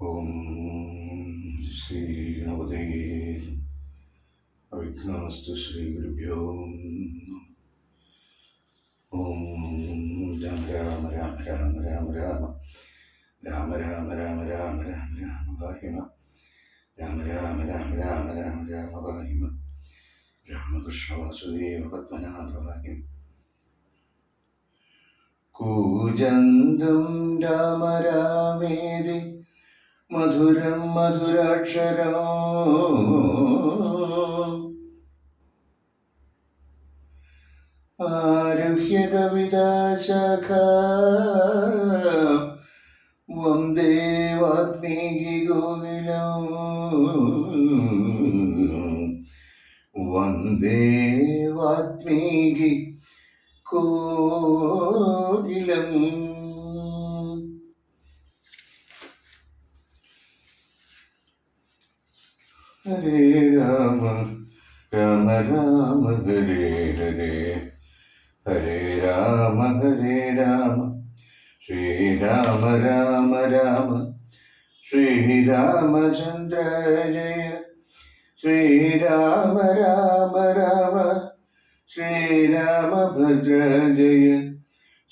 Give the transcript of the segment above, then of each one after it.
ഓം ശ്രീ ഗണപതേ അവിഘ്നമസ്തു. ശ്രീ ഗുരുഭ്യോ ഓം. രാമ രാമ രാമ രാമ രാമ രാമ രാമ രാമ രാമ രാമ രാമ രാമ പാഹിമ. രാമ രാമ രാമ രാമ രാമ രാമ പാഹിമ. രാമകൃഷ്ണ വാസുദേവ പത്മനാഭ പാഹിമ. കൂജന്തം രാമ രാമേതി മധുരം മധുരാക്ഷരം ആരുഹ്യ കവിതാശാഖ വന്ദേ വാൽമീകി ഗോകുലം വന്ദേ വാൽമീകി കോകിലം. ഹരേ രാമ രാമ രാമ ഹരേ ഹരേ ഹരേ രാമ ഹരേ രാമ ശ്രീരാമ രാമ രാമ ശ്രീരാമചന്ദ്ര ജയ ശ്രീരാമ രാമ രാമ ശ്രീരാമഭദ്ര ജയ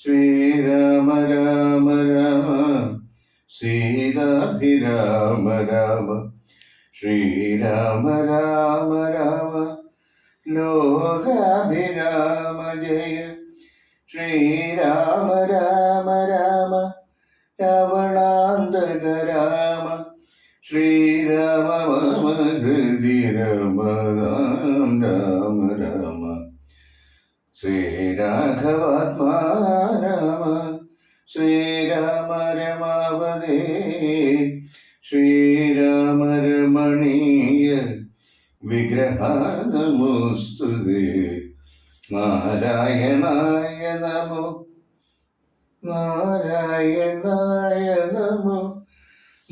ശ്രീരാമ രാമ രാമ സീതാഭിരാമ രാമ ശ്രീരാമ രാമ രാമ ലോകാഭിരാമ ജയ ശ്രീരാമ രാമ രാമ രാവണാന്തക രാമ ശ്രീരാമ മമ ഹൃദി രമതാം രാമ രാമ ശ്രീരാഘവാത്മാ രാമ ശ്രീരാമ രമാവതേ ശ്രീരാമ രമണീയ വിഗ്രഹാ നമോസ്തുതേ. നാരായണായ നമോ നാരായണായ നമോ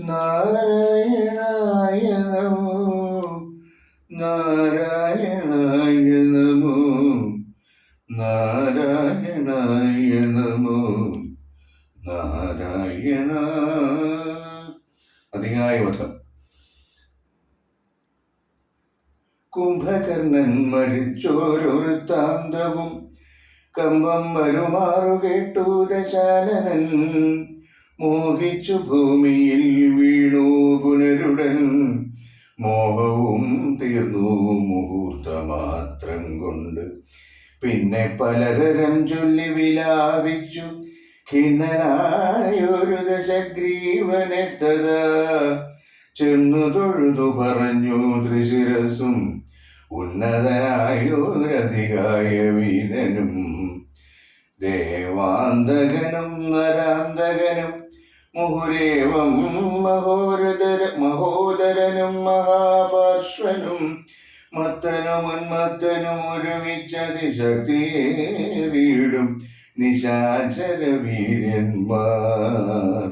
നാരായണായ നമോ നാരായണായ നമോ നാരായണായ നമോ നാരായണ. അധികായവധം. കുംഭകർണൻ മരിച്ചോരൊരുത്താന്തവും കമ്പം വരുമാറു കേട്ടു ദശാനനൻ മോഹിച്ചു ഭൂമിയിൽ വീണു പുനരുടൻ മോഹവും തീർന്നു മുഹൂർത്തമാത്രം കൊണ്ട്. പിന്നെ പലതരം ചൊല്ലി വിലാപിച്ചു ഖിന്നനായൊരു ദശഗ്രീവനെത്തതാ ചെന്നു തൊഴുതു പറഞ്ഞു ത്രിശിരസും ഉന്നതനായൊരധികായ വീരനും ദേവാന്തകനും നരാന്തകനും മുഹുരേവം മഹോദരനും മഹാപാർശ്വനും മത്തനും ഉന്മത്തനും ഒരുമിച്ചതിശക്തിയേറിയിടും നിശാചര വീരന്മാർ.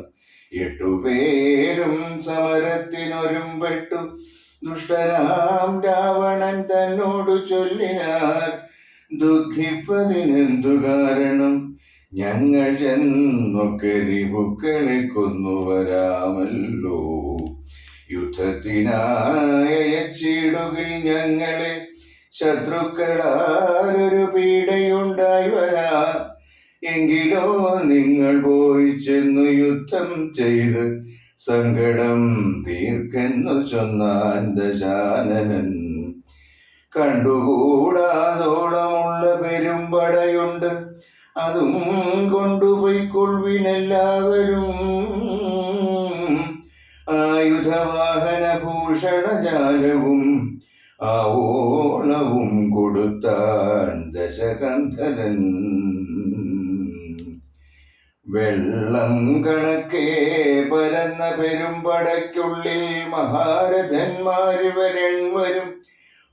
8 പേരും സമരത്തിനൊരുമ്പെട്ടു ദുഷ്ടനാം രാവണൻ തന്നോടു ചൊല്ലിനാർ ദുഃഖിപ്പതിനെന്തു കാരണം ഞങ്ങൾ ചെന്നൊക്കെ റിപുക്കളെ കൊന്നുവരാമല്ലോ. യുദ്ധത്തിനായച്ചിടുകിൽ ഞങ്ങളെ ശത്രുക്കളാലൊരു പീഡയുണ്ടായി വരാ. എങ്കിലോ നിങ്ങൾ പോയി ചെന്നു യുദ്ധം ചെയ്ത് സങ്കടം തീർക്കെന്നു ചൊന്നാൻ ദശാനനൻ. കണ്ടുകൂടാതോളമുള്ള പെരുമ്പടയുണ്ട്, അതും കൊണ്ടുപോയിക്കൊള്ളുവിനെല്ലാവരും. ആയുധവാഹന ഭൂഷണജാലവും ആവോളവും കൊടുത്താൻ ദശകന്ധരൻ. വെള്ളം കണക്കേ പരന്ന പെരുമ്പടയ്ക്കുള്ളിൽ മഹാരഥന്മാര് വരും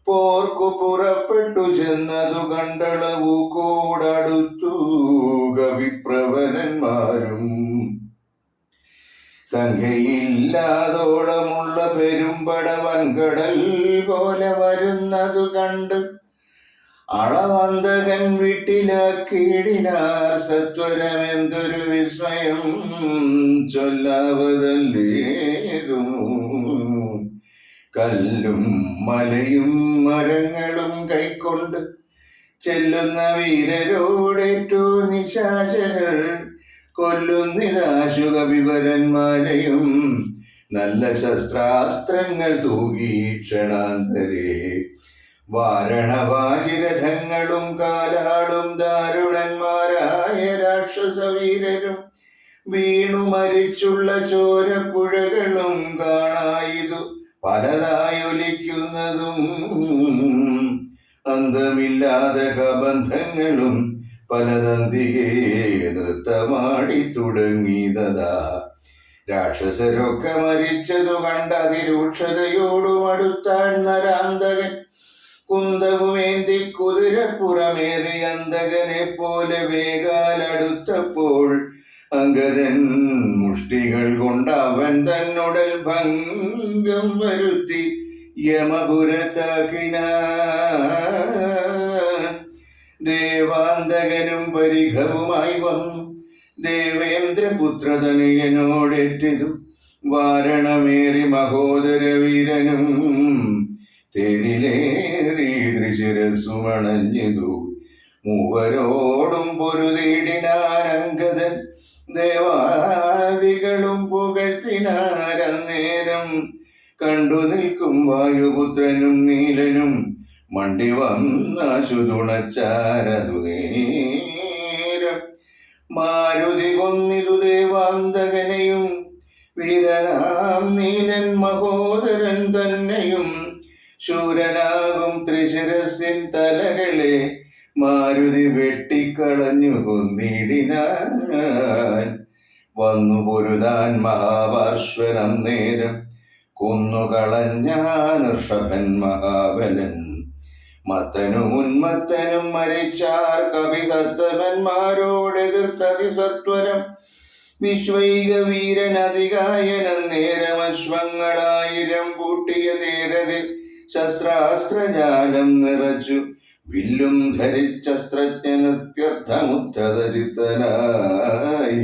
പോർക്കു പുറപ്പെട്ടു ചെന്നതു കണ്ടളവു കൂടടുത്തു കവിപ്രവരന്മാരും. സംഖ്യയില്ലാതോളമുള്ള പെരുമ്പട വൻകടൽ പോലെ വരുന്നതു കണ്ട് അളവന്തകൻ വീട്ടിലാക്കിയിടിനാർ സത്വരമെന്തൊരു വിസ്മയം ചൊല്ലാവതല്ലേതു. കല്ലും മലയും മരങ്ങളും കൈക്കൊണ്ട് ചെല്ലുന്ന വീരരോടേറ്റു നിശാചരർ കൊല്ലുന്നിതാശുക വിവരന്മാരെയും നല്ല ശസ്ത്രാസ്ത്രങ്ങൾ തൂകി ക്ഷണാന്തരേ വാരണവാജിരഥങ്ങളും കാലാളും ദാരുണന്മാരായ രാക്ഷസവീരരും വീണു മരിച്ചുള്ള ചോരപ്പുഴകളും കാണായിതു പലതായൊലിക്കുന്നതും അന്തമില്ലാതെ കബന്ധങ്ങളും പലതന്തികെ നൃത്തമാടി തുടങ്ങിയതാ. രാക്ഷസരൊക്കെ മരിച്ചതു കണ്ട അതിരൂക്ഷതയോടും അടുത്താൻ നരാന്തകൻ കുന്തവുമേന്തി കുതിരപ്പുറമേറി അന്തകനെ പോലെ വേഗാലടുത്തപ്പോൾ അങ്കദൻ മുഷ്ടികൾ കൊണ്ട് അവൻ തന്നുടൽ ഭംഗം വരുത്തി യമപുരത്താക്കിന. ദേവാന്തകനും പരിഘവുമായി വന്നു ദേവേന്ദ്രപുത്രതനയനോടേറ്റതു വാരണമേറി മഹോദര വീരനും തേരിലേറി ത്രിശിരസുമണഞ്ഞതു. മൂവരോടും പൊരുതീടിനാരംഗതൻ ദേവാദികളും പുകഴ്ത്തിനാരന്നേരം കണ്ടു നിൽക്കും വായുപുത്രനും നീലനും മണ്ടി വന്നാശു തുണച്ചാരതു നേരം. മാരുതി കൊന്നിരു ദേവാന്തകനെയും വീരനാം നീലൻ മഹോദരൻ തന്നെയും ശൂരനാകും ത്രിശിരസിൻ തലകളെ മാരുതി വെട്ടിക്കളഞ്ഞു കൊന്നിടിനാൻ. വന്നു പൊരുതാൻ മഹാപാർശ്വനം നേരം കൊന്നുകളഞ്ഞാൻ ഋഷഭൻ മഹാബലൻ. മത്തനും ഉന്മത്തനും മരിച്ചാർ കവിസത്തമന്മാരോടെതിർത്തതിസത്വരം വിശ്വൈക വീരൻ അതികായനം നേരമശ്വങ്ങളായിരം പൂട്ടിയ തേരതിൽ ശസ്ത്രാസ്ത്രജാലം നിറച്ചു വില്ലും ധരിച്ചസ്ത്രജ്ഞനത്യർത്ഥമുദ്ധതചിത്തനായി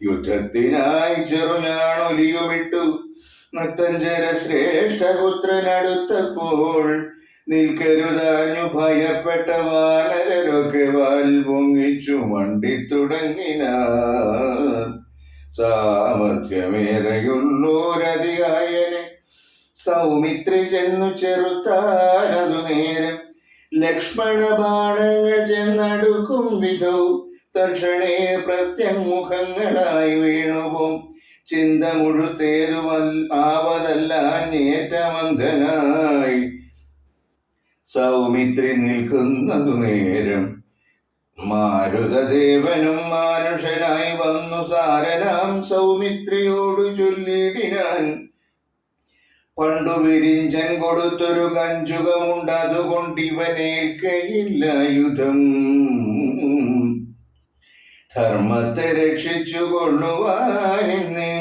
യുദ്ധത്തിനായി ചെറുഞാണൊലിയുമിട്ടു നത്തഞ്ചര ശ്രേഷ്ഠപുത്രനടുത്തപ്പോൾ നിൽക്കരുതാഞ്ഞു ഭയപ്പെട്ട വാനരരൊക്കെ വാൽ പൊങ്ങിച്ചു മണ്ടിത്തുടങ്ങിനാർ. സാമർഥ്യമേറെയുള്ളോരതികായനെ സൗമിത്രി ചെന്നു ചെറുത്താനതു നേരം ലക്ഷ്മണ ബാണങ്ങൾ ചെന്നടുക്കും വിധൗ തക്ഷണേ പ്രത്യമുഖങ്ങളായി വീണുപോം. ചിന്ത മുഴുത്തേതു ആവതല്ല നേറ്റമന്ധനായി സൗമിത്രി നിൽക്കുന്നതു നേരം മാരുതദേവനും മാനുഷനായി വന്നു സാരനാം സൗമിത്രിയോടു ചൊല്ലിടിനാൻ. പണ്ടു വിരിഞ്ചൻ കൊടുത്തൊരു കഞ്ചുകമുണ്ടതുകൊണ്ടിവനേൽക്കയില്ല യുധം. ധർമ്മത്തെ രക്ഷിച്ചു കൊള്ളുവാനെന്ന്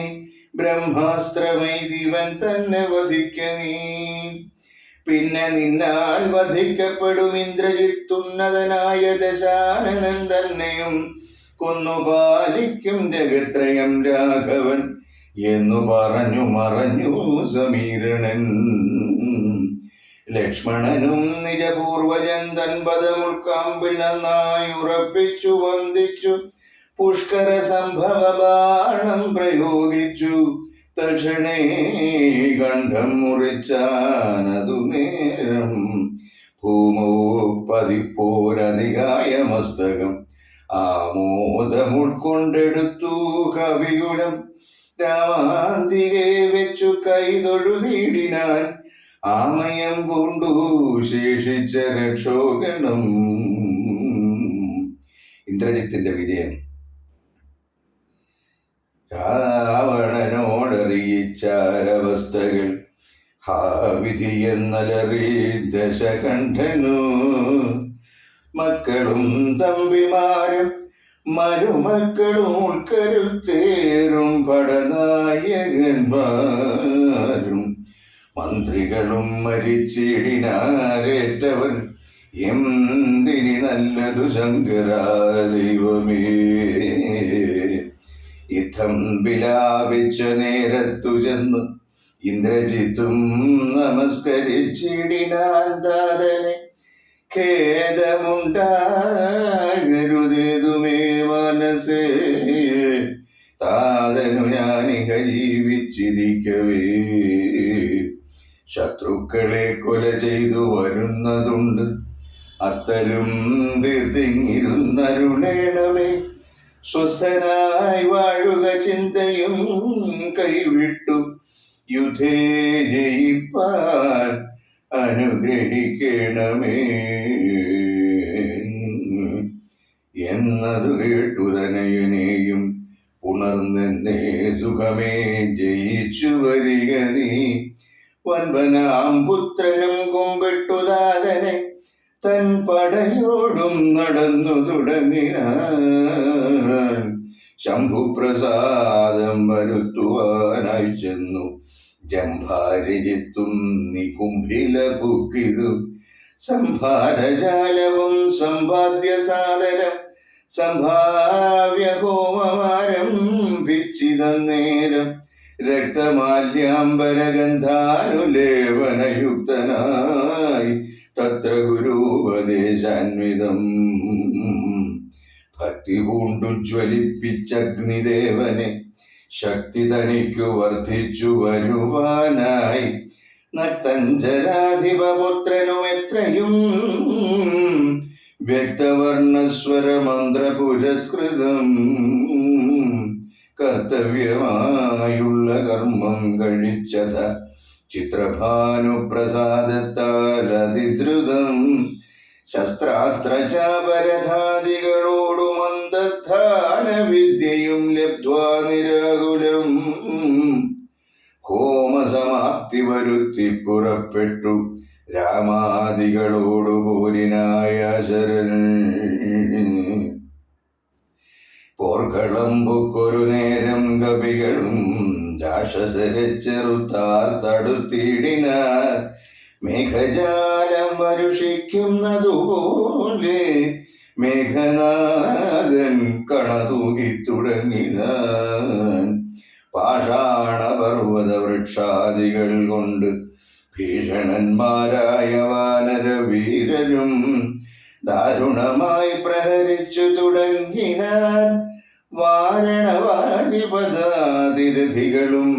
ബ്രഹ്മാസ്ത്രമെയ്തിവൻ തന്നെ വധിക്ക നീ. പിന്നെ നിന്നാൽ വധിക്കപ്പെടും ഇന്ദ്രജിത്തുന്നതനായ ദശാനനൻ തന്നെയും കൊന്നുപാലിക്കും ജഗത്രയം രാഘവൻ എന്നു പറഞ്ഞു മറഞ്ഞു സമീരണൻ. ലക്ഷ്മണനും നിജപൂർവജൻ തൻ പദമുൾക്കാമ്പിൽ നന്നായി ഉറപ്പിച്ചു വന്ദിച്ചു പുഷ്കര സംഭവ ബാണം പ്രയോഗിച്ചു. തക്ഷണേ കണ്ഠം മുറിച്ചാനതു നേരം ഭൂമോ പതിപ്പോരധികായ മസ്തകം ആമോദമുൾക്കൊണ്ടെടുത്തു കവികുലം. രാമാന്തികെ വെച്ചു കൈതൊഴുതിടിനാൻ ആമയം കൊണ്ടു ശേഷിച്ച രക്ഷോഗണം. ഇന്ദ്രജിത്തിന്റെ വിജയം രാവണനോടറിയിച്ചാരവസ്ഥകൾ ഹാ വിധിയെന്നലറി ദശകണ്ഠനു. മക്കളും തമ്പിമാരും മരുമക്കളും ഉൾക്കരുത്തേറും പടനായകന്മാരും മന്ത്രികളും മരിച്ചിടിനാരേറ്റവൻ എന്തിനി നല്ലതു ശങ്കരാദൈവമേ. യുദ്ധം വിലാപിച്ച നേരത്തു ചെന്ന് ഇന്ദ്രജിത്തും നമസ്കരിച്ചിടിനാൻ താതനെ. ഖേദമുണ്ടാകരുതേതുമേ മനസ്സേ, താതനു ഞാനിക ജീവിച്ചിരിക്കവേ. ശത്രുക്കളെ കൊല ചെയ്തു വരുന്നതുണ്ട്, അത്തലും തീർത്തിങ്ങിരുന്നരുളേണമേ. സ്വസ്ഥനായി വാഴുക ചിന്തയും കൈവിട്ടു യുദ്ധേ ജയിപ്പാൻ അനുഗ്രഹിക്കണമേ എന്നതു കേട്ടു തനയനെയും ഉണർന്നെന്നെ സുഖമേ ജയിച്ചു വരിക നീ. വൻപനാം പുത്രനും കുമ്പിട്ടു താതനെ തൻ പടയോടും നടന്നു തുടങ്ങിനാൻ. ശംഭുപ്രസാദം വരുത്തുവാനായി ചെന്നു ജംഭാരിജിത്തും നികുംഭില പൂക്കിതു. സംഭാരജാലവും സമ്പാദ്യ സാദരം സംഭാവ്യ ഹോമമാരംഭിച്ചിതന്നേരം. രക്തമാല്യാംബരഗന്ധാനുലേപനയുക്തനായി തത്ര ഗുരുപദേശാന്വിതം. ഭക്തി പൂണ്ടു ജ്വലിപ്പിച്ചഗ്നിദേവനെ ശക്തി തനിക്കു വർദ്ധിച്ചു വരുവാനായി. നക്തഞ്ചരാധിപപുത്രനും എത്രയും വ്യക്തവർണസ്വര മന്ത്ര പുരസ്കൃതം. കർത്തവ്യമായുള്ള കർമ്മം കഴിച്ചത ചിത്രഭാനുപ്രസാദത്താൽ അതിദ്രുതം. ശസ്ത്രാസ്ത്രചാപരധാദികളോടു മന്ദധാന വിദ്യയും ലബ്ധ്വാ നിരാകുലം. ഹോമസമാപ്തി വരുത്തി പുറപ്പെട്ടു രാമാദികളോടു പോരിനായ ശരൺ. പോർക്കളമ്പുക്കൊരു നേരം കവികളും രാക്ഷസരെ ചെറുത്താർ തടുത്തിടിനാർ. മേഘജാലം വരുഷിക്കുന്നതുപോലെ മേഘനാഥൻ കണതൂകി തുടങ്ങിനാൻ. പാഷാണപർവ്വത വൃക്ഷാദികൾ കൊണ്ട് ഭീഷണന്മാരായ വാനരവീരരും ദാരുണമായി പ്രഹരിച്ചു തുടങ്ങിനാൻ. വാരണവാജിപദാതിരഥികളും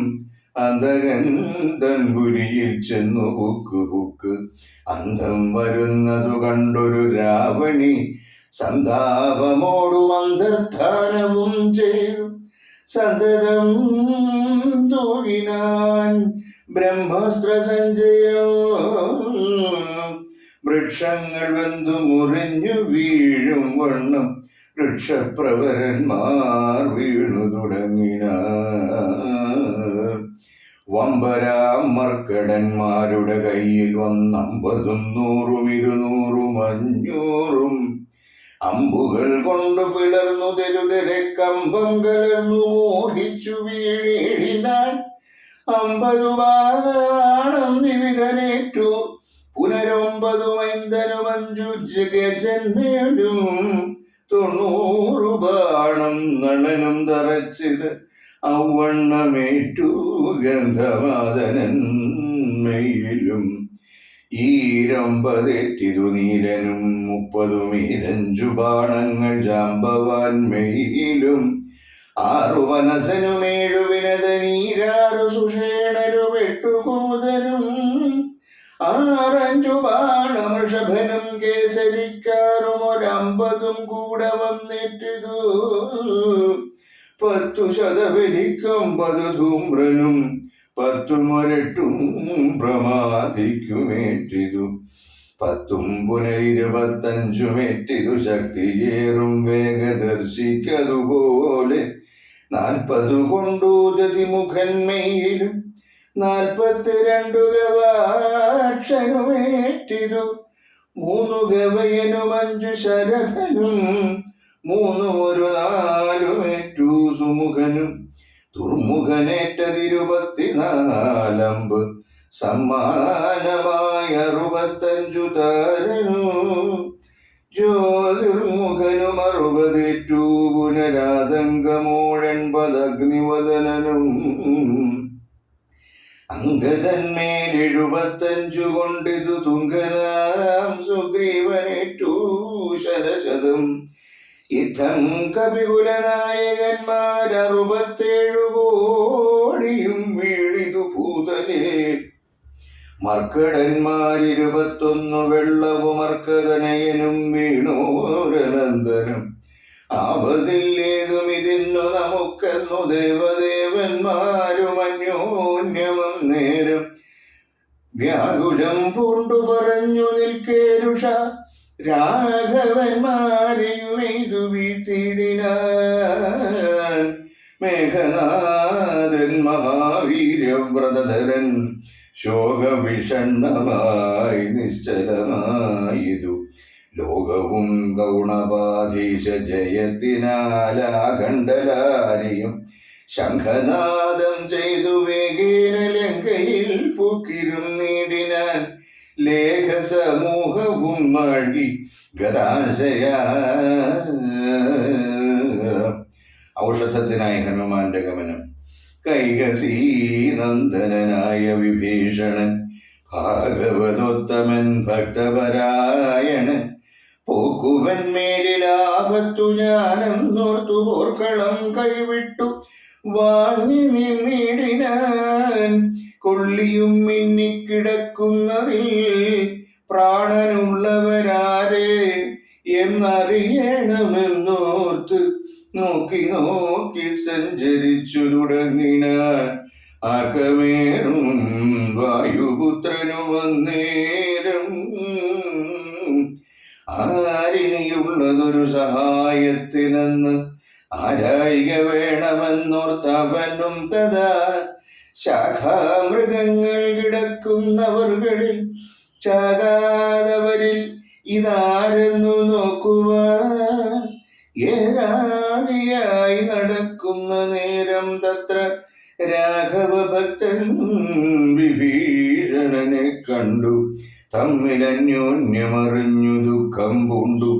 അന്തകന്തൻപുരിയിൽ ചെന്നു ഹുക്ക് അന്തം വരുന്നതു കണ്ടൊരു രാവണി സന്താപമോടും അന്തർധാനവും ചെയ്തു സന്തതം തോഴിനാൻ ബ്രഹ്മാസ്ത്ര സഞ്ജയം. വൃക്ഷങ്ങൾ വെന്തു മുറിഞ്ഞു വീഴും വണ്ണം വൃക്ഷപ്രവരന്മാർ വീണു തുടങ്ങിനാർ. വമ്പരാം മർക്കടന്മാരുടെ കയ്യിൽ വന്നമ്പതും 100, 200, 500 അമ്പുകൾ കൊണ്ടു പിളർന്നു തെരുതെരെ കമ്പം കലർന്നു മോഹിച്ചു വീണിടിനാൻ. 50 ബാണം വിവിധനേറ്റു പുനരൊമ്പതു മൈന്ദനും 5 ജഗജന്മേടും 90 ബാണം നളനും തറച്ചിത് ഔവണ്ണമേറ്റു ഗന്ധമാദനന്മയിലും. ഈരമ്പതെറ്റിതു നീലനും 30 മീരഞ്ചു ബാണങ്ങൾ ജാമ്പവാൻമയിലും. 6 വനസനും 7 വിനതനീരാറു സുഷേണരു 8 കുമുദനും 6 ബാണമൃഷഭനും കേസരിക്കാറും 150 കൂടെ വന്നിട്ടിതു. 10 ശതബലിക്കും 10 ധൂമ്രനും 10 മൊരട്ടും പ്രമാദിക്കുമേറ്റിതു. 10 പുനരിരുപത്തഞ്ചുമേറ്റിതു ശക്തിയേറും വേഗദർശിക്കതുപോലെ. 40 കൊണ്ടു ദതിമുഖന്മയിലും 42 ഗവാക്ഷനുമേറ്റിതു. 3 ഗവയനും 5 ശരഭനും 3 ഒരു 4 സുമുഖനും. ദുർമുഖനേറ്റതിരുപത്തിനാല് അമ്പ് സമ്മാനമായ 65 താരനും. ജ്യോതിർമുഖനും 60 പുനരാതങ്കമോഴെൺപത് അഗ്നിവദനനും. അങ്കതന്മേൽ 75 കൊണ്ടിതു തുങ്കനാം സുഗ്രീവനേറ്റു ശരശതം. യുദ്ധം കപികുലനായകന്മാർ 67 കോടിയും വീണിതു പൂതലേ. മർക്കടന്മാർ 21 വെള്ളവും മർക്കതനയനും വീണോരനന്ദനം. ആപതില്ലേതും ഇതിന്നു നമുക്കെന്നു ദേവദേവന്മാരും അന്യോന്യമം നേരം വ്യാകുലം പൂണ്ടു പറഞ്ഞു നിൽക്കേരുഷ. രാഘവന്മാരെയുമെയ്തു വീഴ്ത്തിയിടിനാൻ മേഘനാഥൻ മഹാവീര്യവ്രതധരൻ. ശോകവിഷണ്ണമായി നിശ്ചലമായിതു ലോകവും ഗൗണപാധീശ ജയത്തിനാലാകണ്ഡലാരിയും ശംഖനാദം ചെയ്തു വേഗേന ലങ്കയിൽ പൊക്കിരും നേടിനാൻ ലേഖസമൂഹവും നൽകി ഗതാശയ. ഔഷധത്തിനായി ഹനുമാന്റെ ഗമനം. കൈകസീനന്ദനായ വിഭീഷണൻ ഭാഗവതോത്തമൻ ഭക്തപരായണൻ. പോക്കുവന്മേലിലാപത്തു ജ്ഞാനം നോർത്തു പോർക്കളം കൈവിട്ടു വാങ്ങി നിന്നിടിനാൻ. കൊള്ളിയും മിന്നിക്കിടക്കുന്നതിൽ പ്രാണനുള്ളവരാരെ എന്നറിയണമെന്നോർത്ത് നോക്കി നോക്കി സഞ്ചരിച്ചു തുടങ്ങിനാൻ. അകമേറും വായുപുത്രനു വന്നേരം ആരിനിയുള്ളതൊരു സഹായത്തിനെന്ന് ആരായിക വേണമെന്നോർത്തവനും തഥാ ശാഖാമൃഗങ്ങൾ കിടക്കുന്നവർകളിൽ ചാകാതവരിൽ ഇതാരെന്നു നോക്കുവാൻ ഏകാദിയായി നടക്കുന്ന നേരം തത്ര രാഘവഭക്തൻ വിഭീഷണനെ കണ്ടു. തമ്മിലന്യോന്യമറിഞ്ഞു ദുഃഖം പൂണ്ടു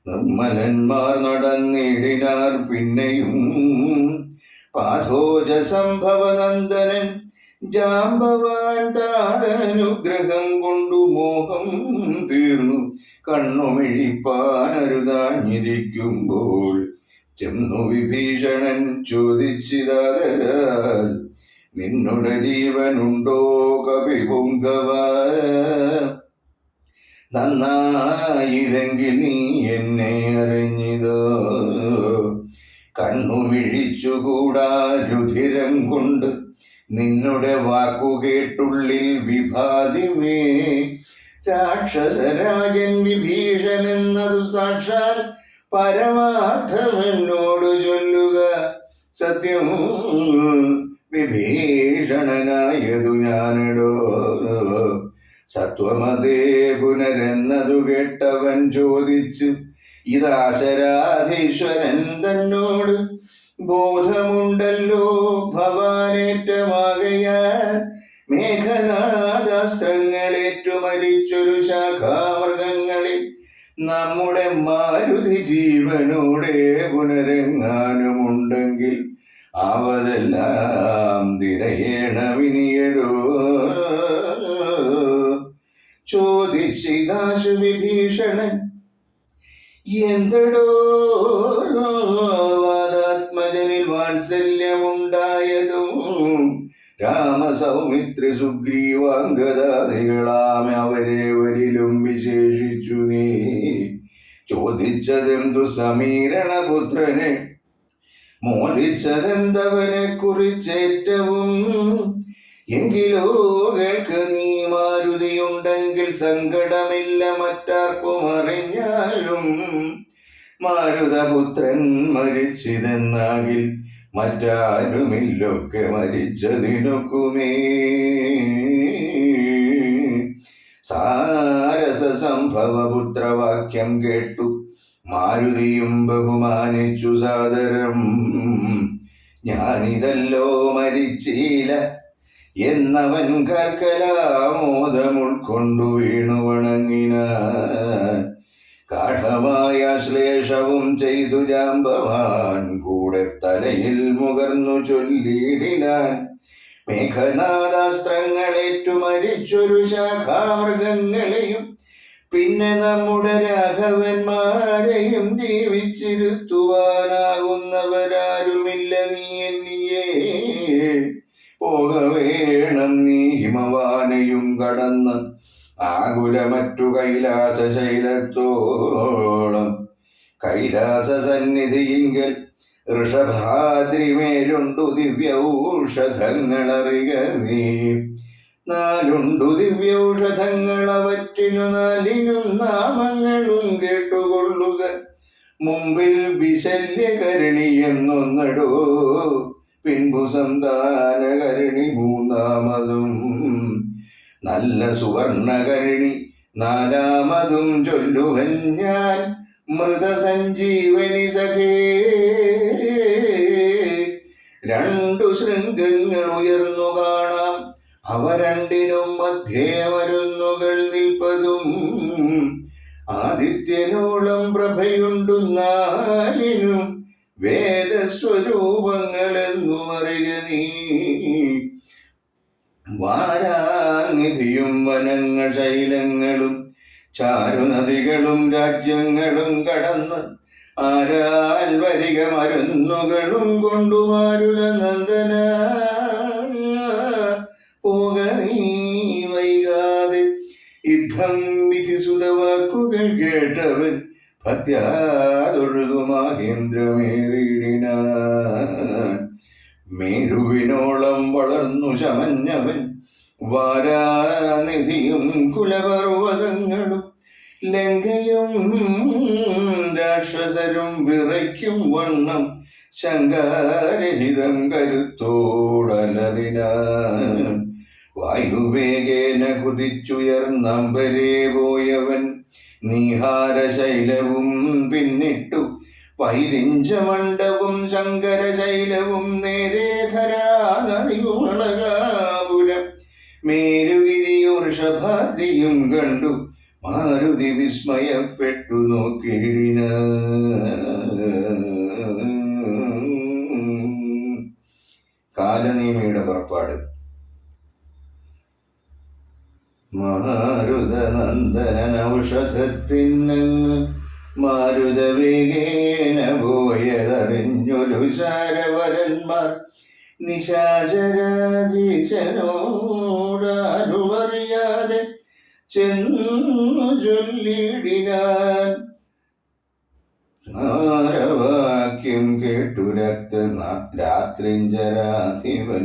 നിർമ്മലന്മാർ നടന്നിടിനാർ പിന്നെയും. പാഥോജ സംഭവനന്ദനൻ ജാമ്പവാൻ താതനുഗ്രഹം കൊണ്ടു മോഹം തീർന്നു കണ്ണുമിഴിപ്പാനരുതാഞ്ഞിരിക്കുമ്പോൾ ചെന്നു വിഭീഷണൻ ചോദിച്ചിതാതരാൽ നിന്നുടെ ജീവനുണ്ടോ കപിപുങ്കവ? നന്നായിതെങ്കിൽ നീ എന്നെ അറിഞ്ഞിതോ? കണ്ണുമിഴിച്ചുകൂടാ രുധിരം കൊണ്ട് നിന്നുടെ വാക്കുകേട്ടുള്ളിൽ വിഭാതിമേ. രാക്ഷസരാജൻ വിഭീഷണെന്നതു സാക്ഷാൽ പരമാർത്ഥമെന്നോട് ചൊല്ലുക സത്യം. വിഭീഷണനായതു ഞാനിടോ? സത്വമതേ പുനരെന്നതു കേട്ടവൻ ചോദിച്ചു ഇതാശരാധീശ്വരൻ തന്നോട് ബോധമുണ്ടല്ലോ ഭവാനേറ്റമാകയാൽ മേഘനാദാസ്ത്രങ്ങളേറ്റു മരിച്ചൊരു ശാഖാമൃഗങ്ങളിൽ നമ്മുടെ മാരുതി ജീവനോടെ പുനരെങ്ങാനുമുണ്ടെങ്കിൽ അവതെല്ലാം തിരയേണമിനിയടോ. ചോദിച്ചിതാശു വിഭീഷണൻ എന്തടോ വാദാത്മജനിൽ വാത്സല്യമുണ്ടായതും രാമസൗമിത്രി സുഗ്രീവാംഗദാദികളാം അവരേവരിലും വിശേഷിച്ചു നീ ചോദിച്ചതെന്തു സമീരണപുത്രനെ മോദിച്ചതെന്തവനെ കുറിച്ചേറ്റവും. എങ്കിലോ കേൾക്ക നീ മാരുതിയുണ്ടെങ്കിൽ സങ്കടമില്ല മറ്റാർക്കും അറിഞ്ഞാലും. മാരുതപുത്രൻ മരിച്ചിതെന്നാകിൽ മറ്റാരുമില്ലൊക്കെ മരിച്ചതിനൊക്കുമേ. സാരസ സംഭവപുത്രവാക്യം കേട്ടു മാരുതിയും ബഹുമാനിച്ചു സാദരം. ഞാനിതല്ലോ മരിച്ചീല എന്നവൻ കൽക്കലാമോദം ഉൾക്കൊണ്ടു വീണു വണങ്ങിനാൻ. ഗാഠമായ ശ്ലേഷവും ചെയ്തു ജാമ്പവാൻ കൂടെ തലയിൽ മുകർന്നു ചൊല്ലിയിടിനാൻ. മേഘനാദാസ്ത്രങ്ങളേറ്റു മരിച്ചൊരു ശാഖാമൃഗങ്ങളെയും പിന്നെ നമ്മുടെ രാഘവന്മാരെയും ജീവിച്ചിരുത്തുവാനാകുന്നവരാരുമില്ല. നീ എന്നിയേ പോക വേണം. നീ ഹിമവാനയും കടന്ന് ആകുലമറ്റു കൈലാസ ശൈലത്തോളം. കൈലാസ സന്നിധിയിങ്കൽ ഋഷഭാദ്രിമേലുണ്ടു ദിവ്യൌഷധങ്ങളറിക നീ. 4 ദിവ്യൌഷധങ്ങളവറ്റിനു 4നും നാമങ്ങളും കേട്ടുകൊള്ളുക. മുമ്പിൽ വിശല്യകരണി എന്നൊന്നടോ, പിൻപു സന്താനകരണി മൂന്നാമതും, നല്ല സുവർണകരണി 4ാമതും ചൊല്ലുവൻ ഞാൻ. മൃതസഞ്ജീവനി സഖേ 2 ശൃംഗങ്ങൾ ഉയർന്നു കാണാം. അവ 2നും മധ്യേ മരുന്നുകൾ നിൽപ്പതും. ആദിത്യനോളം പ്രഭയുണ്ടു 4നും വേദസ്വരൂപങ്ങളെന്നു അറിക നീ. വാരാനിധിയും വനങ്ങൾ ശൈലങ്ങളും ചാരുനദികളും രാജ്യങ്ങളും കടന്ന് ആരാൽ വരിക മരുന്നുകളും കൊണ്ടു മാരുത നന്ദന. പോക നീ വൈകാതെ. യുദ്ധം വിധിസുതവാക്കുകൾ കേട്ടവൻ ഭക്ത്യാതൊഴുതു മഹേന്ദ്രമേറിയിടിനാൻ. മേരുവിനോളം വളർന്നു ചമഞ്ഞവൻ വാരാനിധിയും കുലപർവ്വതങ്ങളും ലങ്കയും രാക്ഷസരും വിറയ്ക്കും വണ്ണം ശങ്കാരഹിതം കരുത്തോടലറിനാൻ. വായുവേഗേന കുതിച്ചുയർന്നമ്പരേ പോയവൻ നീഹാരശൈലവും പിന്നിട്ടു പൈരിഞ്ചമണ്ഡവും ശങ്കരശൈലവും നേരെ ധരാനദിയുമളകാപുരം. മേരുഗിരിയും വൃഷഭാദ്രിയും കണ്ടു മാരുതി വിസ്മയപ്പെട്ടു നോക്കിയിടിന. കാലനീമയുടെ പുറപ്പാട്. മാരുതനന്ദനൻ ഔഷധത്തിനങ്ങ് മാരുതവേഗേന പോയതറിഞ്ഞൊരു ചാരവരന്മാർ നിശാചരാധീശനോടാരുമറിയാതെ ചെന്നു ചൊല്ലിടിനാൻ. സാരവാക്യം കേട്ടു രാത്രിഞ്ചരാധിപൻ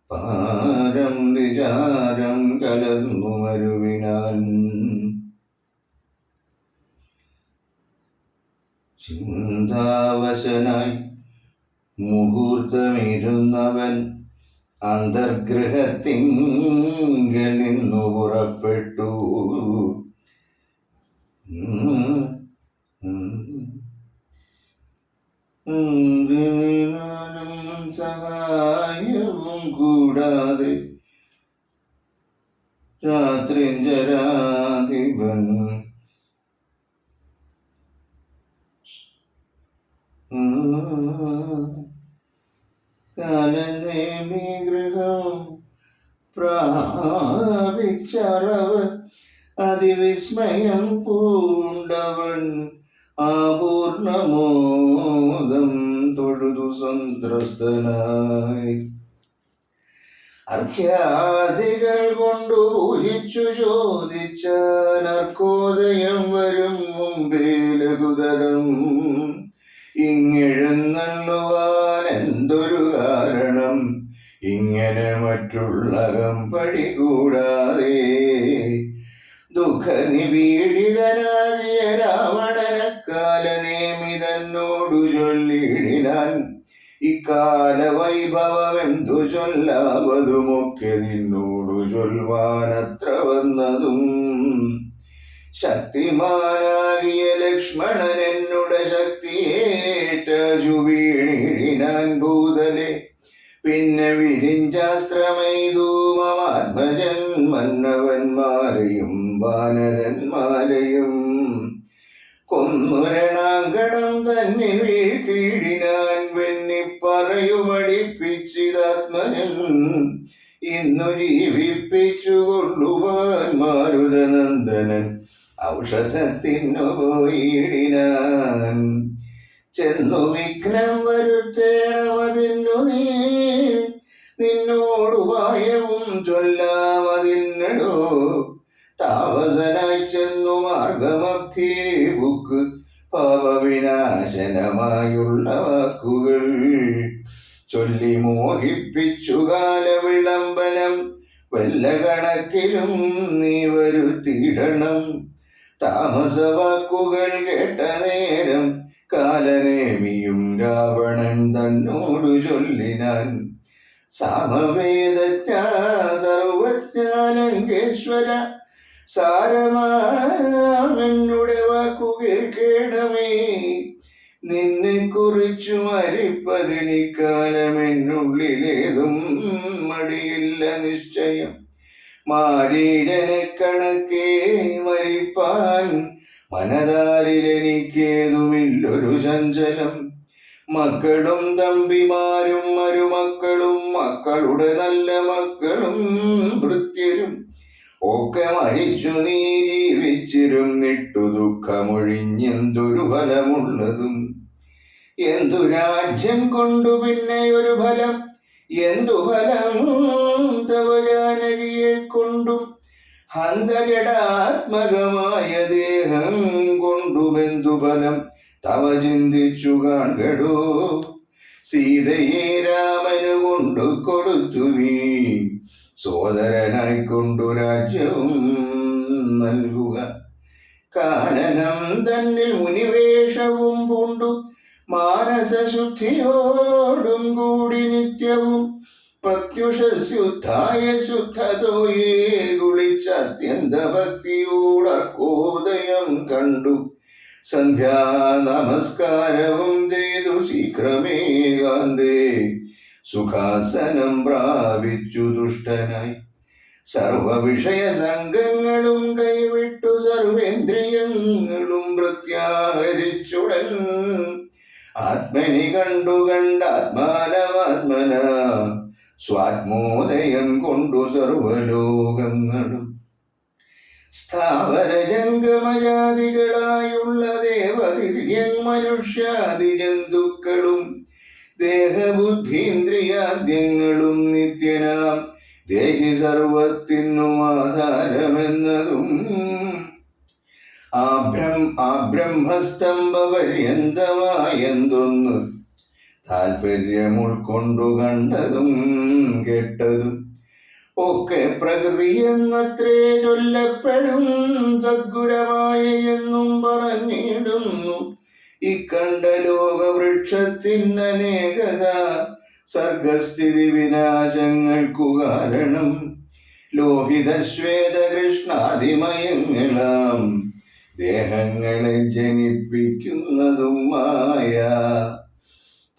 പാരം വിചാരം കലർന്നു വരുവിനാൻ. ചിന്താവശനായി മുഹൂർത്തമിരുന്നവൻ അന്തർഗൃഹത്തിങ്കൽ നിന്നു പുറപ്പെട്ടു. സഹായവും കൂടാതെ രാത്രിഞ്ചരാധിപൻ കാലനേമി ഗൃഹം പ്രാപിച്ചളവ് അതിവിസ്മയം പൂണ്ടവൻ ആപൂർണമോദം തൊഴുതു സന്ത്രസ്തനായി. അർഘ്യാദികൾ കൊണ്ടു പൂജിച്ചു ചോദിച്ചാൽ അർക്കോദയം വരും മുമ്പേ ലഘുതരം. ഇങ്ങെഴുന്നള്ളുവാൻ എന്തൊരു കാരണം, ഇങ്ങനെ മറ്റുള്ളകം പടികൂടാതെ. ദുഃഖനിപീഡിതനാകിയ രാവണനക്കാലനേമിതന്നോടു ചൊല്ലിടിനാൻ. ഇക്കാല വൈഭവമെന്തു ചൊല്ലാവതുമൊക്കെ നിന്നോടു ചൊൽവാനത്ര വന്നതും. ശക്തിമാനാകിയ ലക്ഷ്മണൻ എന്നുടെ ശക്തിയേറ്റു വീണിടിനാൻ ഭൂതലെ. പിന്നെ വിരിഞ്ചാസ്ത്രമെയ്തു മമാത്മജൻ മന്നവന്മാരെയും വാനരന്മാരെയും. കൊന്നുരണാങ്കണം തന്നെ വീഴ്ത്തിയിടിനാൻ വെന്നിപ്പറയുമടിപ്പിച്ചിതാത്മനൻ ഇന്നു ജീവിപ്പിച്ചു കൊള്ളുവാൻ മാരുതനന്ദനൻ ഔഷധത്തിനു പോയിടിനാൻ. ചെന്നു വിഘ്നം വരുത്തേണമതിന്നു നീ നിന്നോടു വായവും ചൊല്ലാമതിന്നടോ. താപസനായി ചെന്നു മാർഗമധ്യേ ബുക്ക് പാപവിനാശനമായുള്ള വാക്കുകൾ ചൊല്ലി മോഹിപ്പിച്ചു കാലവിളംബനം വല്ല കണക്കിലും നീ വരുത്തിയിടണം. താമസവാക്കുകൾ കേട്ട നേരം കാലനേമിയും രാവണൻ തന്നോടു ചൊല്ലിനാൻ. സാമവേദജ്ഞാ സർവജ്ഞാനങ്കേശ്വര സാരമാണെന്നുടെ വാക്കു കേൾക്കേണമേ. നിന്നെ കുറിച്ചു മരിപ്പതിനിക്കാലമെന്നുള്ളിലേതും മടിയില്ല നിശ്ചയം. മാരീരനെ കണക്കേ മരിപ്പാൻ മനതാരിലെനിക്കേതുമില്ലൊരു ചഞ്ചലം. മക്കളും തമ്പിമാരും മരുമക്കളും മക്കളുടെ നല്ല മക്കളും ഭൃത്യരും ഒക്കെ മരിച്ചു നീ ജീവിച്ചിരുന്നിട്ടു ദുഃഖമൊഴിഞ്ഞെന്തൊരു ഫലമുള്ളതും. എന്തു രാജ്യം കൊണ്ടു പിന്നെ ഒരു ഫലം, എന്തു ഫലം തവ ജാനകിയെ കൊണ്ടും ഹന്തജടാത്മകമായ ദേഹം കൊണ്ടുമെന്തു ഫലം തവ ചിന്തിച്ചു കാണടോ. സീതയെ രാമന് കൊണ്ടു കൊടുത്തു നീ സോദരനായിക്കൊണ്ടു രാജ്യവും നൽകുക. കാനനം തന്നിൽ മുനിവേഷവും പൂണ്ടു മാനസശുദ്ധിയോടും കൂടി നിത്യവും പ്രത്യുഷസ്യുദ്ധായ ശുദ്ധതോയെ കുളിച്ച അത്യന്ത ഭക്തിയോടക്കോദയം കണ്ടു സന്ധ്യാ നമസ്കാരവും ചെയ്തു ശീഘ്രമേകാന്തേ സുഖാസനം പ്രാപിച്ചു തുഷ്ടനായി. സർവവിഷയ സംഘങ്ങളും കൈവിട്ടു സർവേന്ദ്രിയങ്ങളും പ്രത്യാഹരിച്ചുടൻ ആത്മനി കണ്ടാത്മാനമാത്മന സ്വാത്മോദയം കൊണ്ടു സർവലോകങ്ങളും. സ്ഥാവര ജംഗമജാതികളായുള്ള ദേവതിര്യൻ മനുഷ്യാദി ജന്തുക്കളും ദേഹബുദ്ധീന്ദ്രിയാദ്യങ്ങളും നിത്യനാം ദേഹി സർവത്തിനും ആധാരമെന്നതും ആ ബ്രഹ്മസ്തംഭ പര്യന്തമായെന്തൊന്നു താല്പര്യം ഉൾക്കൊണ്ടു കണ്ടതും കേട്ടതും ഒക്കെ പ്രകൃതിയെന്നത്രേ ചൊല്ലപ്പെടും സദ്ഗുരമായ എന്നും പറഞ്ഞിടുന്നു. ഇക്കണ്ട ലോകവൃക്ഷത്തിനനേകത സർഗസ്ഥിതി വിനാശങ്ങൾക്കു കാരണം ലോഹിത ശ്വേത കൃഷ്ണാതിമയങ്ങളാം ദേഹങ്ങളെ ജനിപ്പിക്കുന്നതും മായ.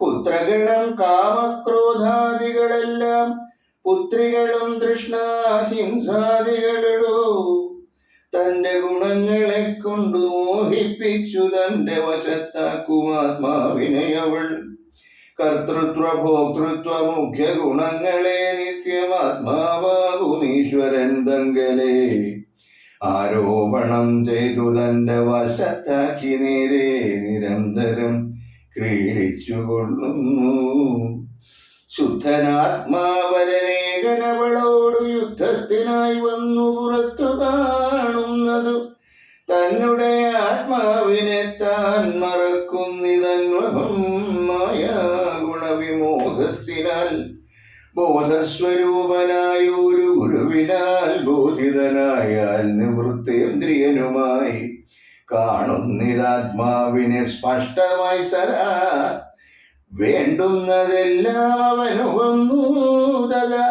പുത്രഗണം കാമക്രോധാദികളെല്ലാം പുത്രികളും തൃഷ്ണാഹിംസാദികളോ. തന്റെ ഗുണങ്ങളെ കൊണ്ടു മോഹിപ്പിച്ചു തന്റെ വശത്താക്കുമാത്മാവിനെ അവൾ. കർത്തൃത്വ ഭോക്തൃത്വ മുഖ്യ ഗുണങ്ങളെ നിത്യമാത്മാവാകുമീശ്വരൻ തങ്കലെ ആരോപണം ചെയ്തു തന്റെ വശത്താക്കി നേരെ നിരന്തരം ക്രീഡിച്ചുകൊള്ളുന്നു. ശുദ്ധനാത്മാവരനേകനവളോടു യുദ്ധത്തിനായി വന്നു പുറത്തു കാണുന്നതു തന്നെ ആത്മാവിനെ താൻ മറക്കുന്നിതന്വഹം മായ ഗുണവിമോഹത്തിനാൽ. ബോധസ്വരൂപനായൊരു ഗുരുവിനാൽ ബോധിതനായാൽ നിവൃത്തേന്ദ്രിയനുമായി കാണുന്നിതാത്മാവിനെ സ്പഷ്ടമായി സദാ. വേണ്ടുന്നതെല്ലാം അവനു വന്നു തഥാ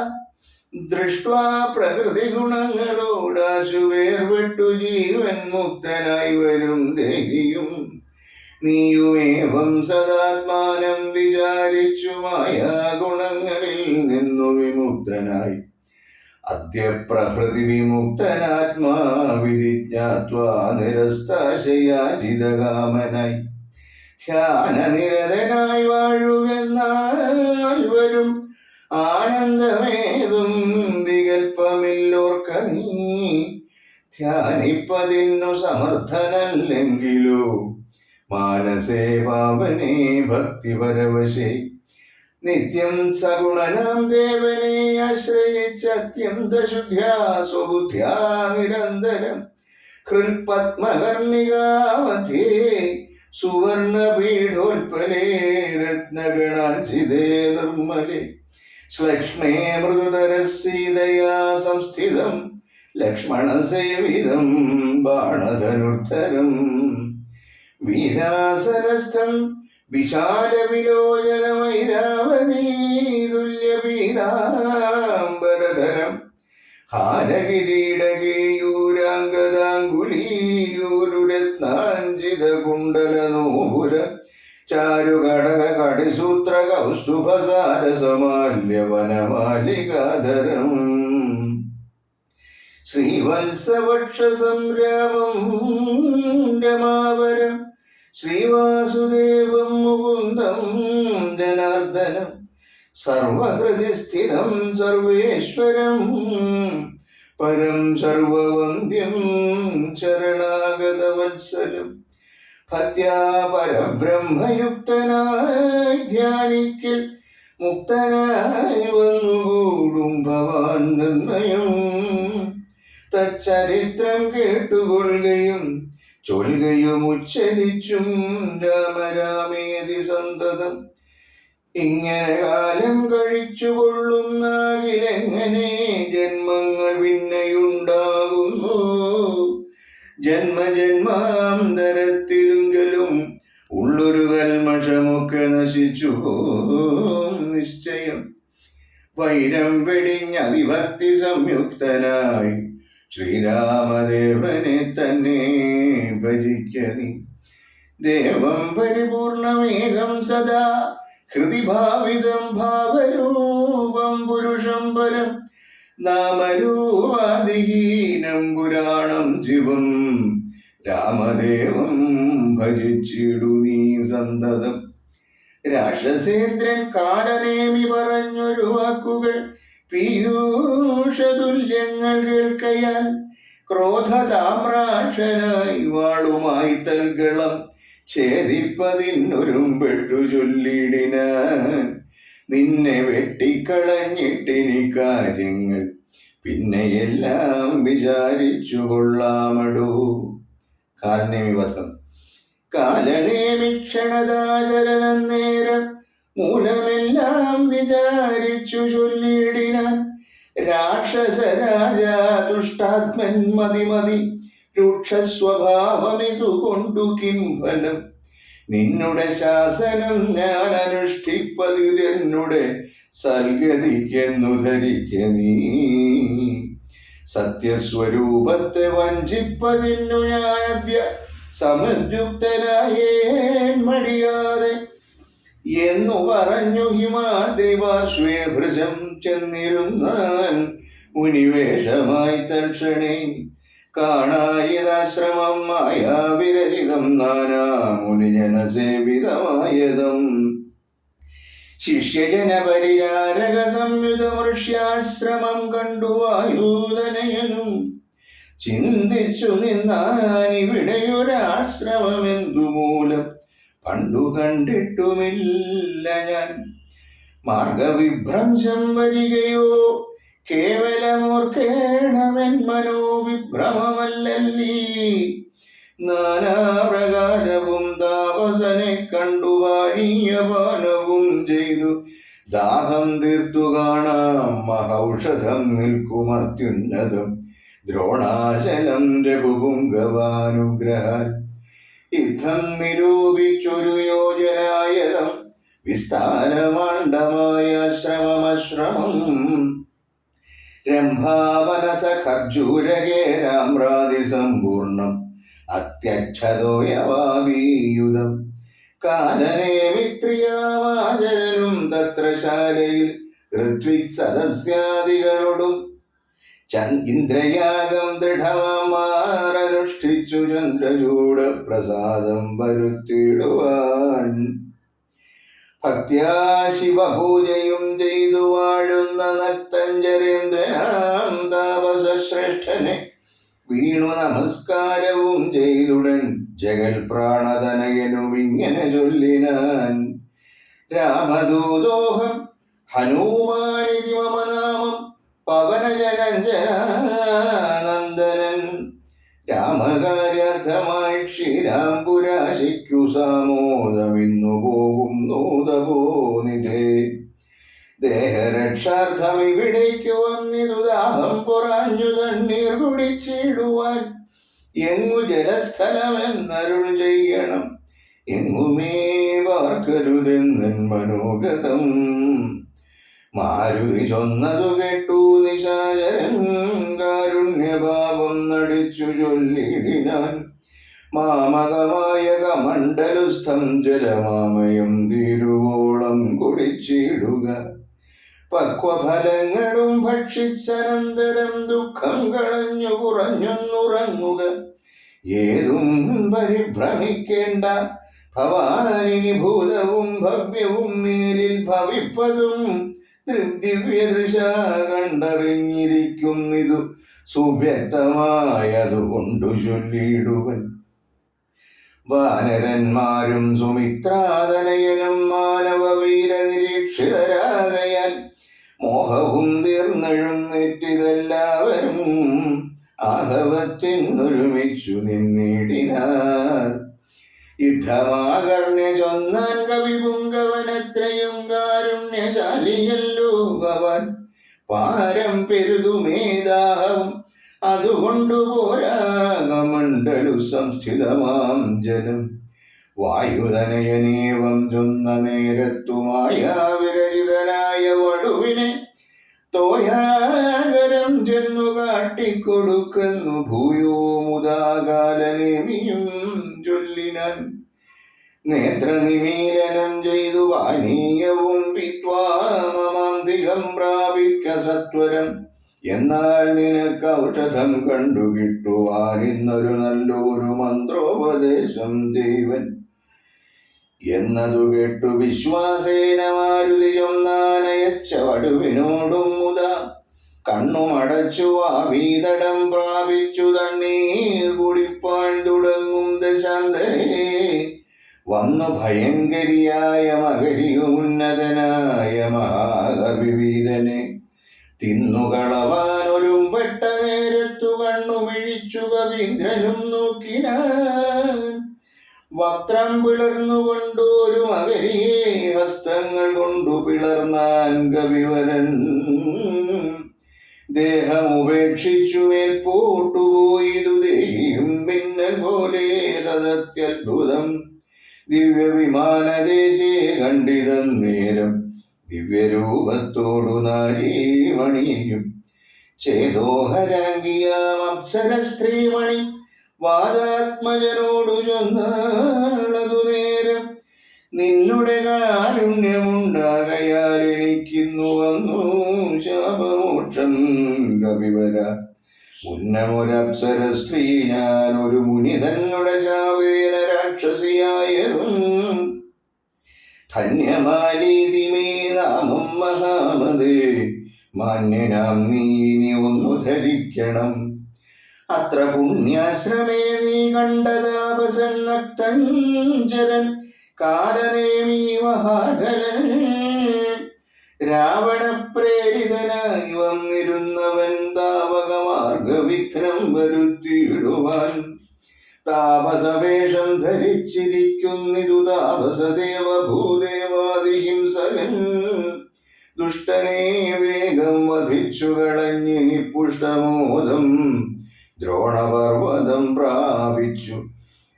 ദൃഷ്ട്വാ പ്രകൃതി ഗുണങ്ങളോടാശു വേർപെട്ടു ജീവൻ മുക്തനായി വരും ദേഹിയും. നീയുമേവം സദാത്മാനം വിചാരിച്ചു മായാ ഗുണങ്ങളിൽ നിന്നു വിമുക്തനായി അദ്യ പ്രഹൃതി വിമുക്തനാത്മാ വിധിജ്ഞാത്വാ നിരസ്താശയാചിതകാമനായി ധ്യാനനിരതനായി വാഴുകെന്നാൽ വരും ആനന്ദമേതും വികൽപ്പമില്ലോർക്ക നീ ധ്യാനിപ്പതിന്നു സമർത്ഥനല്ലെങ്കിലോ മാനസേ പാവനേ ഭക്തിപരവശേ നിത്യം സഗുണനാം ദേവനെ ആശ്രയിച്ചത്യന്തശുദ്ധ്യാ സ്വബുദ്ധ്യാ നിരന്തരം ഹൃൽപത്മകർണികാമധ്യേ സുവർണപീഠോൽപലേ രത്നഗണാഞ്ചിതേ നിർമ്മലേ ശ്ലക്ഷ്മേ മൃദുതരസീതയാ സംസ്ഥിതം ലക്ഷ്മണസേവിതം ബാണധനുർധരം വീരാസനസ്ഥം വിശാലവിലോചനമൈരാവതീതുല്യപീതാംബരധരം ഹാരകിരീടകേയൂരാംഗദാംഗുലീയൂരുരത്നാഞ്ജിതകുണ്ടലനൂപുര ചാരുകടക കടിസൂത്ര കൗസ്തുഭസാരസമാല്യവനമാലികാധരം ശ്രീവത്സവക്ഷസംരാമം രമാവരം ശ്രീവാസുദേവം മുകുന്ദം ജനാർദ്ദനം സർവഹൃദിസ്ഥിതം സർവേശ്വരം പരം സർവവന്ദ്യം ശരണാഗതവത്സലം ഭക്ത്യാ പരബ്രഹ്മയുക്തനായി ധ്യാനിക്കൽ മുക്തനായി വന്നുകൂടും ഭവാൻ നിർണയം തച്ചരിത്രം കേട്ടുകൊള്ളുകയും ചൊൽകയും ഉച്ചരിച്ചും രാമരാമേതി സന്തതം ഇങ്ങനെ കാലം കഴിച്ചുകൊള്ളുന്നാകിലെങ്ങനെ ജന്മങ്ങൾ പിന്നെയുണ്ടാകുന്നു ജന്മജന്മാന്തരത്തിലെങ്കിലും ഉള്ളൊരു കൽമഷമൊക്കെ നശിച്ചു നിശ്ചയം വൈരം വെടിഞ്ഞ് അതിഭക്തി സംയുക്തനായി ശ്രീരാമദേവനെ തന്നെ ഭജിക്കനി ദേവം പരിപൂർണമേകം സദാ ഹൃദി ഭാവിതം ഭാവരൂപം പുരുഷം പരം നാമരൂപാദിഹീനം പുരാണം ശിവം രാമദേവം ഭജിച്ചിടു നീ സന്തതം രാക്ഷസേന്ദ്രൻ കാലനേമി പറഞ്ഞൊരു വാക്കുകൾ പീയൂഷതുല്യങ്ങൾ കേൾക്കയാൽ ക്രോധതാമ്രാക്ഷനായി വാളുമായി തൽഗളം ഛേദിപ്പതിനൊരുമ്പെട്ടു ചൊല്ലിടിനാൻ നിന്നെ വെട്ടിക്കളഞ്ഞിട്ടിനി കാര്യങ്ങൾ പിന്നെയെല്ലാം വിചാരിച്ചു കൊള്ളാമടോ. കാലനേമിവധം കാലനേമിക്ഷണതാചരണം നേരം മൂലമെല്ലാം വിചാരിച്ചു ചൊല്ലിയിടിനാൻ രാക്ഷസരാജ ദുഷ്ടാത്മൻ മതിമതി രൂക്ഷസ്വഭാവമിതു കൊണ്ടു കിം ഫലം നിന്നുടെ ശാസനം ഞാൻ അനുഷ്ഠിപ്പതിലെന്നുടെ സൽഗതിക്കെന്നു ധരിക്ക നീ സത്യസ്വരൂപത്തെ വഞ്ചിപ്പതിന്നു ഞാനദ്യ സമുദ്യുക്തനായേൻ മടിയാതെ എന്നു പറഞ്ഞു ഹിമാദ്രിപാർശ്വേ ഭൃജം ചെന്നിരുന്നാൻ മുനിവേഷമായി തൽക്ഷണേ കാണായതാശ്രമം മായാവിരചിതം നാനാ മുനിജനസേവിതമായതം ശിഷ്യജന പരിചാരക സംയുത മൃഷ്യാശ്രമം കണ്ടു വായൂതനയനും ചിന്തിച്ചു നിന്നാനിവിടെയൊരാശ്രമമെന്തുമൂലം പണ്ടു കണ്ടിട്ടുമില്ല ഞാൻ മാർഗവിഭ്രംശം വരികയോ കേവലമോർക്കേണമെൻ മനോവിഭ്രമമല്ലല്ലീ നാനാപ്രകാരവും താപസനെ കണ്ടു പാനീയപാനവും ചെയ്തു ദാഹം തീർത്തു കാണാം മഹൌഷധം നിൽക്കും അത്യുന്നതം ദ്രോണാചലം രഘുപുങ്കവാനുഗ്രഹാൽ യുദ്ധം നിരൂപിച്ചൊരു യോജനായതം വിസ്താരമാണ്ഡമായ ശ്രമമശ്രമം രംഭാവനസ ഖർജൂരകേരാമ്രാതി സമ്പൂർണം അത്യച്ഛതോയവാവീയുധം കാലനേമിത്രിയാമാചരനും തത്ര ശാലയിൽ ഋത്വിക് സദസ്യാദികളോടും ഇന്ദ്രയാഗം ദൃഢമാറനുഷ്ഠിച്ചു ചന്ദ്രചൂട പ്രസാദം വരുത്തിടുവാൻ ഭക്ത്യാ ശിവപൂജയും ചെയ്തു വാഴുന്ന നക്തഞ്ചരേന്ദ്രനാം താപസശ്രേഷ്ഠനെ വീണു നമസ്കാരവും ചെയ്തുടൻ ജഗൽ പ്രാണതനയനും ഇങ്ങനെ ചൊല്ലിനാൻ. രാമദൂതോഹം ഹനുമാനിതി മമ നാമം പവനജനഞ്ജനാനന്ദനൻ. രാമകാര്യാർത്ഥമായി ശ്രീരാംപുരാശിക്കു സാമോദമിന്നു പോകും നൂതപോനിധേ. ദേഹരക്ഷാർത്ഥം ഇവിടേക്കു വന്നിരുദാഹം പൊറാഞ്ഞു തണ്ണീർ കുടിച്ചിടുവാൻ. എങ്ങു ജലസ്ഥലമെന്നരുൾ ചെയ്യണം, എങ്ങുമേ വാർക്കരുതെന്നൻ മനോഗതം. മാരുതി ചൊന്നതു കേട്ടു നിശാചരൻ കാരുണ്യഭാവം നടിച്ചു ചൊല്ലിടിനാൻ. മാമകമായ കമണ്ഡലുസ്ഥം ജലമാമയം തീരുവോളം കുടിച്ചിടുക. പക്വഫലങ്ങളും ഭക്ഷിച്ചനന്തരം ദുഃഖം കളഞ്ഞു കുറഞ്ഞൊന്നുറങ്ങുക. ഏതും പരിഭ്രമിക്കേണ്ട, ഭവാനിനി ഭൂതവും ഭവ്യവും മേലിൽ ഭവിപ്പതും ദിവ്യദൃശ കണ്ടറിഞ്ഞിരിക്കുന്നിതു സുവ്യക്തമായതുകൊണ്ടു ചൊല്ലിടുവൻ. വാനരന്മാരും സുമിത്രാതനയനും മാനവ വീരനിരീക്ഷിതരാകയാൽ മോഹവും തീർന്നെഴുന്നേറ്റിതെല്ലാവരും ആഹവത്തിനൊരുമിച്ചു നിന്നിടിനാർ. യുദ്ധമാകർണ്യ ചൊന്നാൻ കവിപുങ്കവനത്രയും കാരുണ്യശാലിയല്ലോ ഭവാൻ. പാരം പെരുതുമേദാഹവും അതുകൊണ്ടു പോരാകമണ്ഡലു സംസ്ഥിതമാം ജലം. വായുതനയനേവം ചൊന്ന നേരത്തുമായ വിരചിതനായ വടുവിനെ തോയാകരം ചെന്നു കാട്ടിക്കൊടുക്കുന്നു. ഭൂയോ മുദാകാലനേമിയും ചൊല്ലിനാൻ. നേത്രനിമീലനം ചെയ്തു പാനീയവും പിത്വാമമാന്തികം പ്രാപിക്ക സത്വരം. എന്നാൽ നിനക്ക് ഔഷധം കണ്ടുകിട്ടുവാനിന്നൊരു നല്ലൊരു മന്ത്രോപദേശം ചെയ്വൻ. എന്നതു കേട്ടു വിശ്വാസേന മാരുതി ചൊന്നാനയച്ച വടുവിനോടും മുതാ കണ്ണുമടച്ചു ആവീതടം പ്രാപിച്ചു തണ്ണീർ കുടിപ്പാൻ തുടങ്ങും ദശാന്തരേ. വന്നു ഭയങ്കരിയായ മകരിയുന്നതനായ മഹാകവിവീരനെ തിന്നുകളവാനൊരുമ്പെട്ട നേരത്തു കണ്ണു മിഴിച്ചു കവീന്ദ്രനും നോക്കിനാൻ. വക്രം പിളർന്നുകൊണ്ടൊരു മകരിയെ ഹസ്തങ്ങൾ കൊണ്ടു പിളർന്നാൻ കവിവരൻ. ദേഹമുപേക്ഷിച്ചു മേൽപോട്ടുപോയിതു ദേഹിയും മിന്നൽ പോലെ തദത്യത്ഭുതം. ദിവ്യവിമാനദേശേ കണ്ടിതം നേരം ദിവ്യരൂപത്തോടു നാരീമണിയും. ചേതോഹരാംഗിയാം അപ്സര സ്ത്രീമണി വാദാത്മജനോടു ചൊന്നാളതു നേരം. നിന്നുടെ കാരുണ്യമുണ്ടാകയാൽ എനിക്കിന്നു വന്നു ശാപമോക്ഷം കവിവര. ഉന്നമൊരപ്സര സ്ത്രീ ഞാനൊരു മുനി തന്നുടെ ശാപേന രാക്ഷസിയായതും. ധന്യമാലീതിമേ നാമം മഹാമതേ, മാന്യനാം നീ ഇനി ഒന്നു ധരിക്കണം. അത്ര പുണ്യാശ്രമേ നീ കണ്ടതാപസൻ നക്തഞ്ചരൻ കാലനേമി മഹാകരൻ. രാവണപ്രേരിതനായി വന്നിരുന്നവൻ താവകമാർഗവിഘ്നം വരുത്തിയിടുവാൻ. താപസവേഷം ധരിച്ചിരിക്കുന്നിതു താപസദേവ ഭൂദേവാദിഹിംസകൻ. ദുഷ്ടനെ വേഗം വധിച്ചു കളഞ്ഞിനി പുഷ്ടമോദം ദ്രോണപർവ്വതം പ്രാപിച്ചു.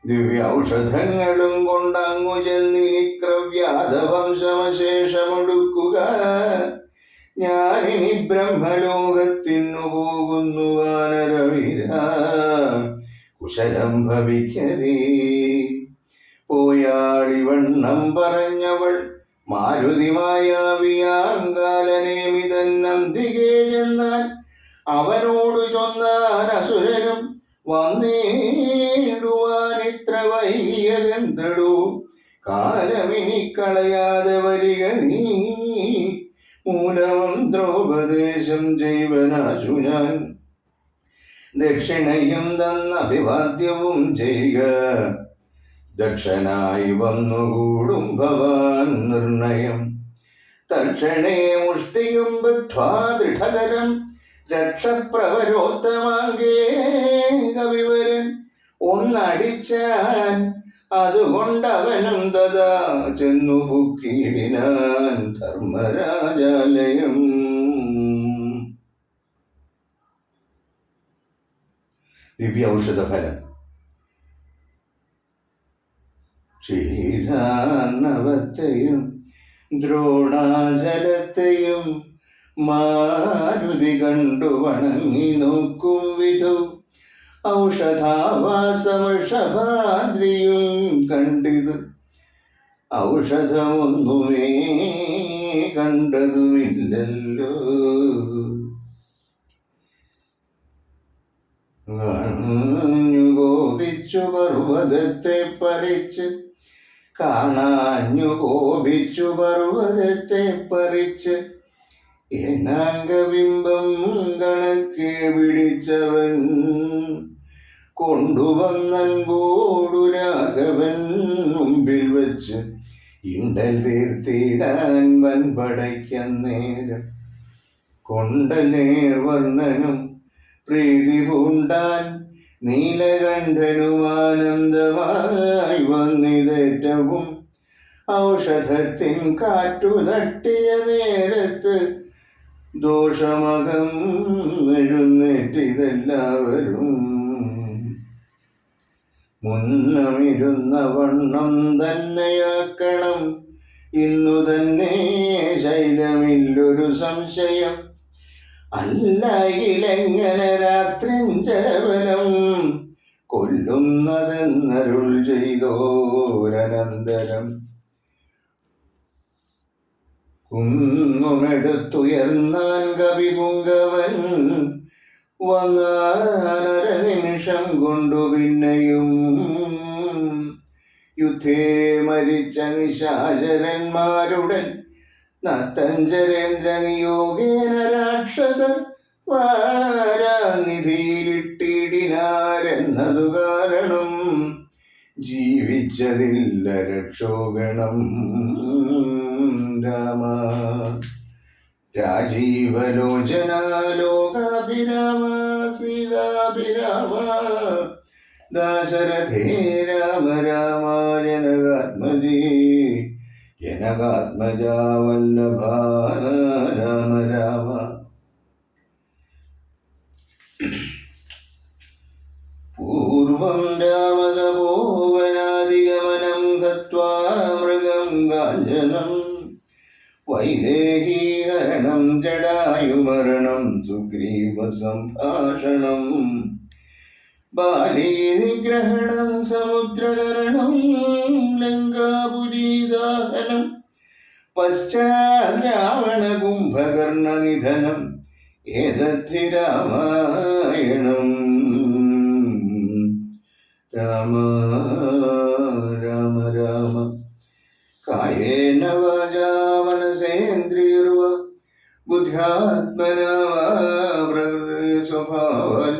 ദിവ്യ ഔഷധങ്ങളും കൊണ്ടങ്ങു ചെന്നിനി ക്രവ്യാധവംശമശേഷമൊടുക്കുക. ഞാനിനി ബ്രഹ്മലോകത്തിനു പോകുന്നു വാനരവീര, കുശലം ഭവിക്കതേ. പോയാളിവണ്ണം പറഞ്ഞവൾ മാരുതിമായാവിയാം കാലനേമിതന്നന്തികേ ചെന്നാൽ അവനോട് ചൊന്നാൻ അസുരനും വന്നിടുവാൻ ഇത്ര വൈകിയതെന്തടൂ, കാലമിനി കളയാതെ വരിക നീ, മൂലമം ദ്രൗപദേശം ചെയ്വനാശു ഞാൻ, ദക്ഷിണയും തന്ന അഭിവാദ്യവും ചെയ്യുക, ദക്ഷനായി വന്നുകൂടും ഭവാൻ നിർണയം, തക്ഷണേ മുഷ്ടിയും ബദ്ധ്വാ ദൃഢതരം, രക്ഷപ്രവരോത്തമാങ്കേ കവിവരൻ ഒന്നടിച്ചാൻ, അതുകൊണ്ടവനും തഥാ ചെന്നു പുക്കിടിനാൻ ധർമ്മരാജാലയം. ദിവ്യ ഔഷധഫലം. ക്ഷീരാർണവത്തെയും ദ്രോണാചലത്തെയും മാരുതി കണ്ടു വണങ്ങി നോക്കും വിധു, ഔഷധാവാസമൃഷഭാദ്രിയും കണ്ടിത്, ഔഷധമൊന്നുമേ കണ്ടതുമില്ലല്ലോ. കാണാഞ്ഞു കോപിച്ചു പർവ്വതത്തെ പറിച്ച്, കാണാഞ്ഞു കോപിച്ചു പർവ്വതത്തെ പറിച്ച്, ഏണാംഗബിംബം കണക്കെ പിടിച്ചവൻ കൊണ്ടുവന്നൻപോടു രാഘവൻ മുമ്പിൽ വച്ച്, ഇണ്ടൽ തീർത്തിടാൻ വൻപടയ്ക്കന്നേരം, കൊണ്ടലേർ വർണ്ണനും പ്രീതി പൂണ്ടാൻ, നീലകണ്ഠനുമാനന്ദമായി വന്നിതേറ്റവും, ഔഷധത്തിൻ കാറ്റു തട്ടിയ നേരത്ത് ദോഷമകം എഴുന്നേറ്റിതെല്ലാവരും, മുന്നമിരുന്ന വണ്ണം തന്നെയാക്കണം ഇന്നു തന്നെ ശൈലമില്ലൊരു സംശയം, അല്ലയിലെങ്ങനെ രാത്രിഞ്ചരബലം കൊല്ലുന്നതെന്നരുൾ ചെയ്തോരനന്തരം, കുന്നുമെടുത്തുയർന്നാൻ കവിപുങ്കവൻ വങ്ങാനര നിമിഷം കൊണ്ടു പിന്നെയും, യുദ്ധേ മരിച്ച നിശാചരന്മാരുടൻ നത്തഞ്ചരേന്ദ്ര നിയോഗേന രാക്ഷസർ വാരാനിധിയിലിട്ടിടിനാരെന്നതു കാരണം, ജീവിച്ചതില്ല രക്ഷോഗണം. രാമ രാജീവലോചന ലോകാഭിരാമ സീതാഭിരാമ, ദാശരഥേ രാമ രാമ ജനകാത്മജേ, ജനകാത്മജാ വല്ലഭ രാമ രാമ. പൂർവം രാമതപോവനാദിഗമനം ഗത്വാ മൃഗം കാഞ്ചനം, വൈദേഹീകരണം ജടായുമരണം സുഗ്രീവസംഭാഷണം, ബാലീനിഗ്രഹണം സമുദ്രകരണം ലങ്കാപുരീദാഹനം, പശ്ചാരാവണ കുംഭകർണനിധനം ഏതദ്ധി രാമായണം. രാമ രാമ രാമ കായേന വാചാ മനസേന്ദ്രിയർവാ ബുദ്ധ്യാത്മനാ വാ പ്രകൃതി സ്വഭാവാൽ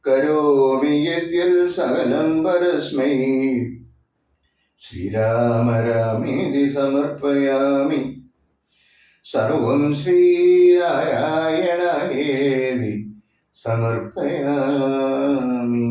കരോമി യദ്യൽ സകലം പരസ്മൈ, ശ്രീരാമ രാമേതി സമർപ്പയാമി, സർവം ശ്രീനാരായണായേതി സമർപ്പയാമി.